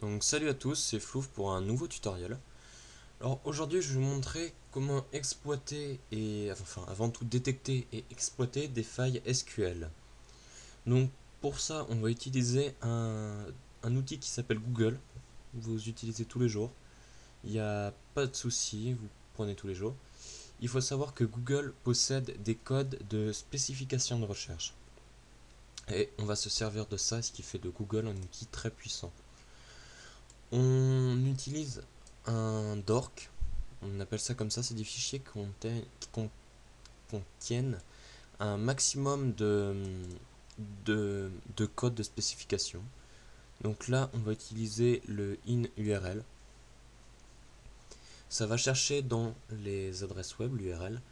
Donc salut à tous, c'est Flouf pour un nouveau tutoriel. Alors aujourd'hui je vais vous montrer comment exploiter et enfin avant tout détecter et exploiter des failles SQL. Donc pour ça on va utiliser un outil qui s'appelle Google. Vous utilisez tous les jours. Il n'y a pas de souci, vous prenez tous les jours. Il faut savoir que Google possède des codes de spécification de recherche. Et on va se servir de ça, ce qui fait de Google un outil très puissant. On utilise un dork, on appelle ça comme ça, c'est des fichiers qui contiennent un maximum de code de spécification. Donc là, on va utiliser le in-URL. Ça va chercher dans les adresses web, l'URL,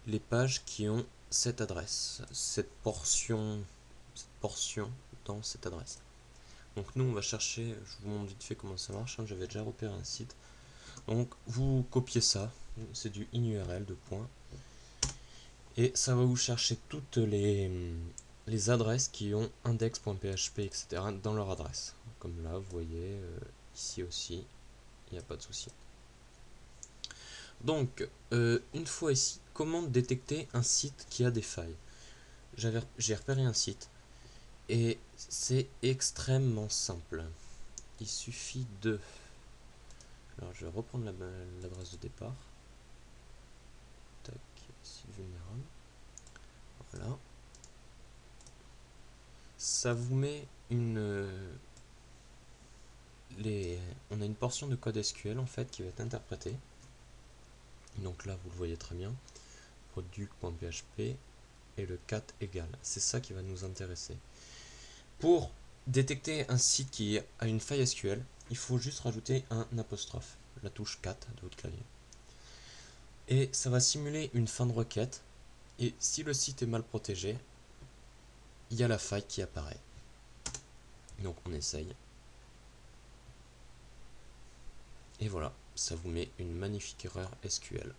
les pages qui ont cette adresse, cette portion dans cette adresse. Donc nous, on va chercher, je vous montre vite fait comment ça marche, hein, j'avais déjà repéré un site. Donc vous copiez ça, c'est du in-URL de point, et ça va vous chercher toutes les adresses qui ont index.php, etc. dans leur adresse. Comme là, vous voyez, ici aussi, il n'y a pas de souci. Donc, une fois ici, comment détecter un site qui a des failles? J'ai repéré un site, et c'est extrêmement simple. Il suffit de... Alors, je vais reprendre l'adresse de départ. Tac, site vulnérable. Voilà. Ça vous met on a une portion de code SQL en fait qui va être interprétée. Donc là, vous le voyez très bien, product.php et le cat égale. C'est ça qui va nous intéresser. Pour détecter un site qui a une faille SQL, il faut juste rajouter un apostrophe, la touche cat de votre clavier. Et ça va simuler une fin de requête. Et si le site est mal protégé, il y a la faille qui apparaît. Donc on essaye. Et voilà, ça vous met une magnifique erreur SQL.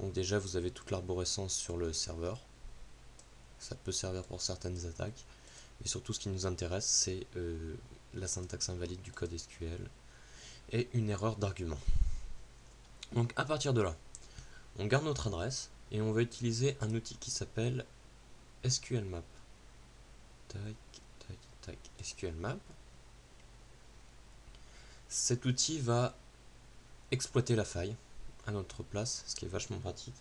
Donc déjà, vous avez toute l'arborescence sur le serveur. Ça peut servir pour certaines attaques. Mais surtout, ce qui nous intéresse, c'est la syntaxe invalide du code SQL et une erreur d'argument. Donc à partir de là, on garde notre adresse et on va utiliser un outil qui s'appelle SQLmap. Tac, tac, tac, SQLmap. Cet outil va exploiter la faille à notre place, ce qui est vachement pratique.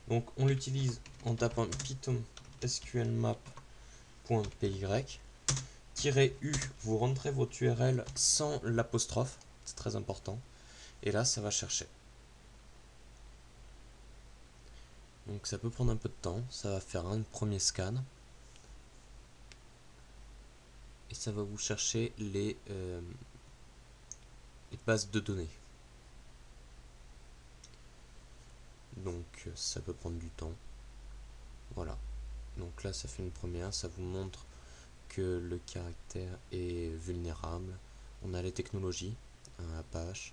Donc on l'utilise en tapant python sqlmap.py -u, vous rentrez votre URL sans l'apostrophe, c'est très important, et là ça va chercher. Donc ça peut prendre un peu de temps, ça va faire un premier scan, et ça va vous chercher les bases de données. Donc ça peut prendre du temps. Voilà. Donc là ça fait une première, ça vous montre que le caractère est vulnérable. On a les technologies, Apache,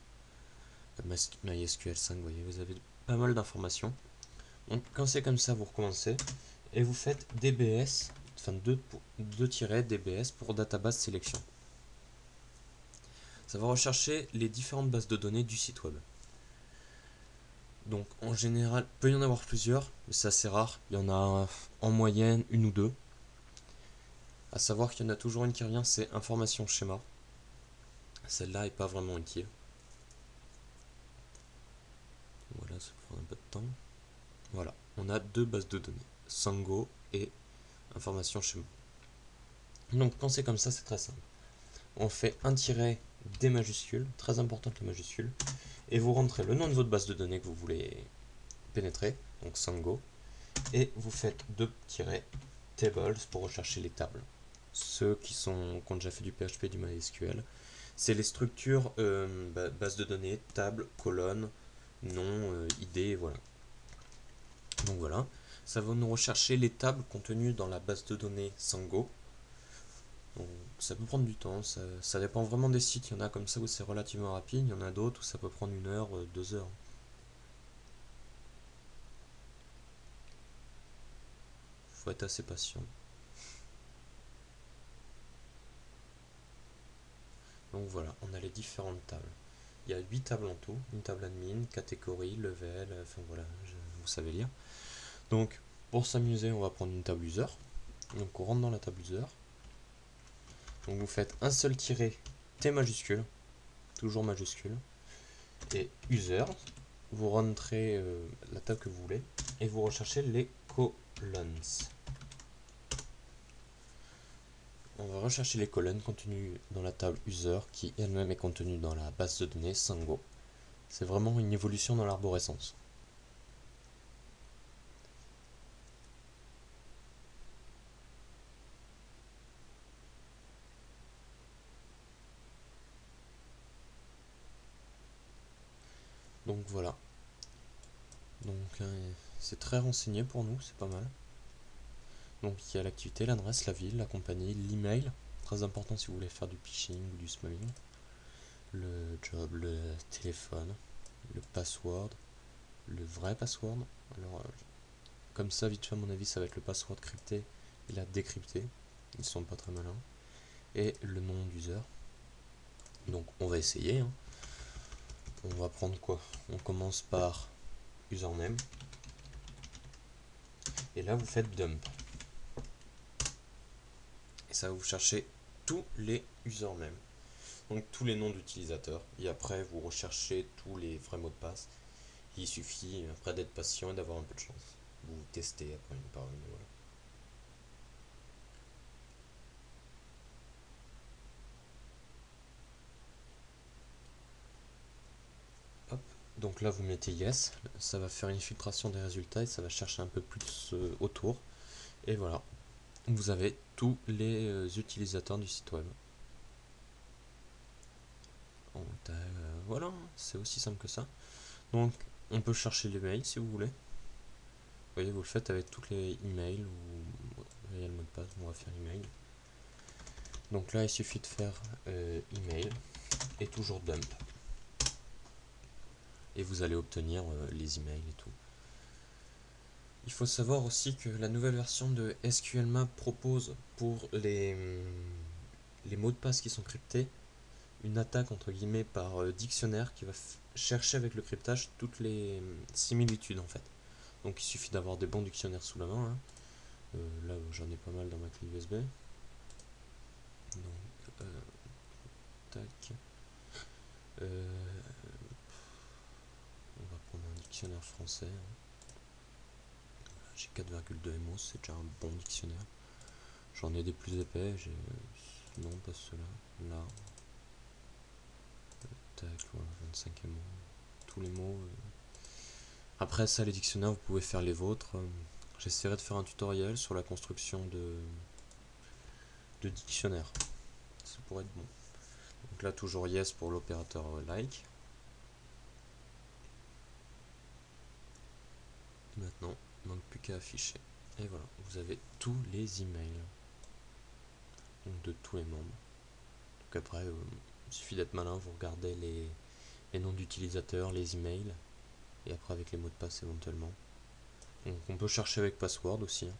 MySQL 5, vous voyez, vous avez pas mal d'informations. Donc quand c'est comme ça, vous recommencez et vous faites DBS, enfin 2-DBS pour database sélection. Ça va rechercher les différentes bases de données du site web. Donc en général, il peut y en avoir plusieurs, mais c'est assez rare. Il y en a en moyenne une ou deux. À savoir qu'il y en a toujours une qui revient, c'est information schéma. Celle-là est pas vraiment utile. Voilà, ça prend un peu de temps. Voilà, on a deux bases de données, Sango et information schéma. Donc quand c'est comme ça, c'est très simple. On fait un tiret des majuscules, très importante les majuscules, et vous rentrez le nom de votre base de données que vous voulez pénétrer, donc Sango, et vous faites deux tirets tables pour rechercher les tables. Ceux qui ont déjà fait du PHP, du MySQL, c'est les structures base de données, table, colonne, nom, ID, voilà. Donc voilà, ça va nous rechercher les tables contenues dans la base de données Sango. Donc, ça peut prendre du temps, ça dépend vraiment des sites. Il y en a comme ça où c'est relativement rapide, il y en a d'autres où ça peut prendre 1 heure, 2 heures. Il faut être assez patient. Donc voilà, on a les différentes tables. Il y a 8 tables en tout, une table admin, catégorie, level, enfin voilà, vous savez lire. Donc pour s'amuser, on va prendre une table user. Donc on rentre dans la table user. Donc vous faites un seul tiré T majuscule, toujours majuscule, et user. Vous rentrez la table que vous voulez et vous recherchez les colonnes. On va rechercher les colonnes contenues dans la table user qui elle-même est contenue dans la base de données Sango. C'est vraiment une évolution dans l'arborescence. Donc voilà. Donc c'est très renseigné pour nous, c'est pas mal. Donc il y a l'activité, l'adresse, la ville, la compagnie, l'email, très important si vous voulez faire du phishing ou du spamming, le job, le téléphone, le password, le vrai password. Alors comme ça, vite fait à mon avis, ça va être le password crypté et la décrypté. Ils sont pas très malins. Et le nom d'user. Donc on va essayer. Hein. On va prendre quoi? On commence par username. Et là vous faites dump. Et ça va vous chercher tous les usernames. Donc tous les noms d'utilisateurs. Et après vous recherchez tous les vrais mots de passe. Il suffit après d'être patient et d'avoir un peu de chance. Vous testez après une par une. Voilà. Hop. Donc là vous mettez yes. Ça va faire une filtration des résultats et ça va chercher un peu plus autour. Et voilà. Vous avez tous les utilisateurs du site web. Voilà, c'est aussi simple que ça. Donc, on peut chercher les mails si vous voulez. Vous voyez, vous le faites avec tous les emails ou il y a le mot de passe. On va faire email. Donc là, il suffit de faire email et toujours dump. Et vous allez obtenir les emails et tout. Il faut savoir aussi que la nouvelle version de SQLmap propose pour les mots de passe qui sont cryptés une attaque entre guillemets par dictionnaire qui va chercher avec le cryptage toutes les similitudes en fait. Donc il suffit d'avoir des bons dictionnaires sous la main. Hein. Là j'en ai pas mal dans ma clé USB. Donc tac. On va prendre un dictionnaire français. Hein. J'ai 4,2 MO, c'est déjà un bon dictionnaire. J'en ai des plus épais, non pas ceux-là. Là. Tac, voilà, 25 MO. Tous les mots. Après ça, les dictionnaires, vous pouvez faire les vôtres. J'essaierai de faire un tutoriel sur la construction de dictionnaires. Ça pourrait être bon. Donc là, toujours yes pour l'opérateur like. Et maintenant, il ne manque plus qu'à afficher. Et voilà, vous avez tous les emails. Donc de tous les membres. Donc après, il suffit d'être malin, vous regardez les noms d'utilisateurs, les emails. Et après avec les mots de passe éventuellement. Donc on peut chercher avec password aussi. Hein.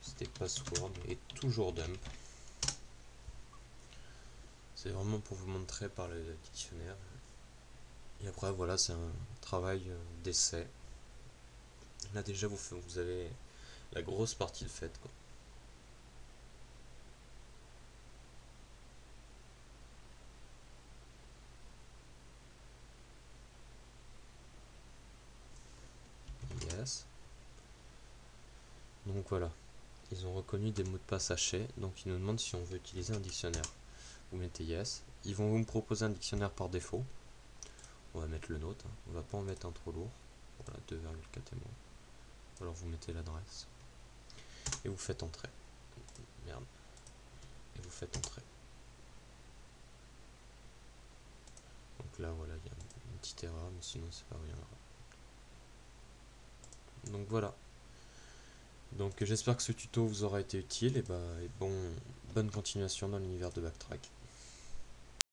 C'était password et toujours dump. C'est vraiment pour vous montrer par le dictionnaire. Et après voilà, c'est un travail d'essai. Là déjà vous avez la grosse partie de faite quoi. Yes. Donc voilà. Ils ont reconnu des mots de passe hachés, donc ils nous demandent si on veut utiliser un dictionnaire. Vous mettez yes. Ils vont vous proposer un dictionnaire par défaut. On va mettre le nôtre, hein. On va pas en mettre un trop lourd. Voilà, 2,4 MO. Alors vous mettez l'adresse. Et vous faites entrer. Merde. Et vous faites entrer. Donc là voilà, il y a une petite erreur, mais sinon c'est pas rien. Donc voilà. Donc j'espère que ce tuto vous aura été utile et bonne continuation dans l'univers de Backtrack.